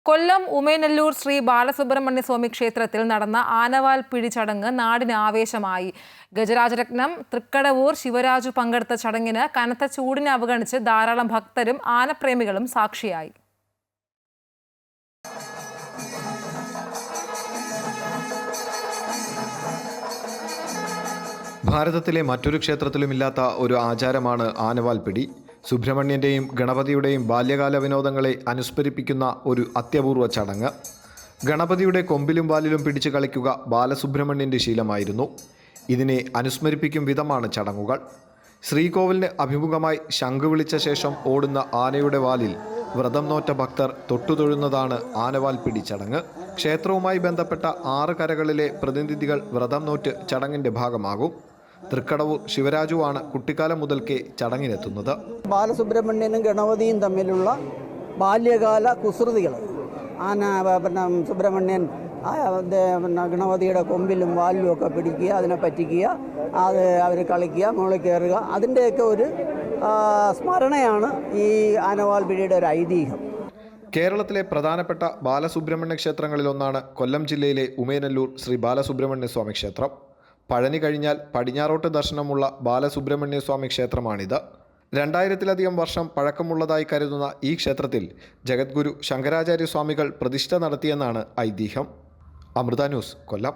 കൊല്ലം ഉമേനല്ലൂർ ശ്രീ ബാലസുബ്രഹ്മണ്യ സ്വാമി ക്ഷേത്രത്തിൽ നടന്ന ആനവാൽ പിടി ചടങ്ങ് നാടിന് ആവേശമായി. ഗജരാജരത്നം തൃക്കടവൂർ ശിവരാജു പങ്കെടുത്ത ചടങ്ങിന് കനത്ത ചൂടിനെ അവഗണിച്ച് ധാരാളം ഭക്തരും ആനപ്രേമികളും സാക്ഷിയായി. ഭാരതത്തിലെ മറ്റൊരു ക്ഷേത്രത്തിലുമില്ലാത്ത ഒരു ആചാരമാണ് ആനവാൽ പിടി. സുബ്രഹ്മണ്യൻ്റെയും ഗണപതിയുടെയും ബാല്യകാല വിനോദങ്ങളെ അനുസ്മരിപ്പിക്കുന്ന ഒരു അത്യപൂർവ ചടങ്ങ്. ഗണപതിയുടെ കൊമ്പിലും വാലിലും പിടിച്ചു കളിക്കുക ബാലസുബ്രഹ്മണ്യൻ്റെ ശീലമായിരുന്നു. ഇതിനെ അനുസ്മരിപ്പിക്കും വിധമാണ് ചടങ്ങുകൾ. ശ്രീകോവിലിന് അഭിമുഖമായി ശംഖ് വിളിച്ച ശേഷം ഓടുന്ന ആനയുടെ വാലിൽ വ്രതം നോറ്റ ഭക്തർ തൊട്ടുതൊഴുന്നതാണ് ആനവാൽ പിടി ചടങ്ങ്. ക്ഷേത്രവുമായി ബന്ധപ്പെട്ട 6 കരകളിലെ പ്രതിനിധികൾ വ്രതം നോറ്റ് ചടങ്ങിൻ്റെ ഭാഗമാകും. തൃക്കടവൂർ ശിവരാജുവാണ് കുട്ടിക്കാലം മുതൽക്കേ ചടങ്ങിനെത്തുന്നത്. ബാലസുബ്രഹ്മണ്യനും ഗണപതിയും തമ്മിലുള്ള ബാല്യകാല കുസൃതികൾ. സുബ്രഹ്മണ്യൻ ഗണപതിയുടെ കൊമ്പിലും വാലിലും ഒക്കെ പിടിക്കുക, അതിനെ പറ്റിക്കുക, അത് അവർ കളിക്കുക, മുകളിൽ കയറുക, അതിൻ്റെയൊക്കെ ഒരു സ്മരണയാണ് ഈ ആനവാൽ പിടിയുടെ ഒരു ഐതിഹ്യം. കേരളത്തിലെ പ്രധാനപ്പെട്ട ബാലസുബ്രഹ്മണ്യ ക്ഷേത്രങ്ങളിലൊന്നാണ് കൊല്ലം ജില്ലയിലെ ഉമേനല്ലൂർ ശ്രീ ബാലസുബ്രഹ്മണ്യ സ്വാമി ക്ഷേത്രം. പഴനി കഴിഞ്ഞാൽ പടിഞ്ഞാറോട്ട് ദർശനമുള്ള ബാലസുബ്രഹ്മണ്യ സ്വാമി ക്ഷേത്രമാണിത്. 2000-ലധികം വർഷം പഴക്കമുള്ളതായി കരുതുന്ന ഈ ക്ഷേത്രത്തിൽ ജഗദ്ഗുരു ശങ്കരാചാര്യ സ്വാമികൾ പ്രതിഷ്ഠ നടത്തിയെന്നാണ് ഐതിഹ്യം. അമൃത ന്യൂസ്, കൊല്ലം.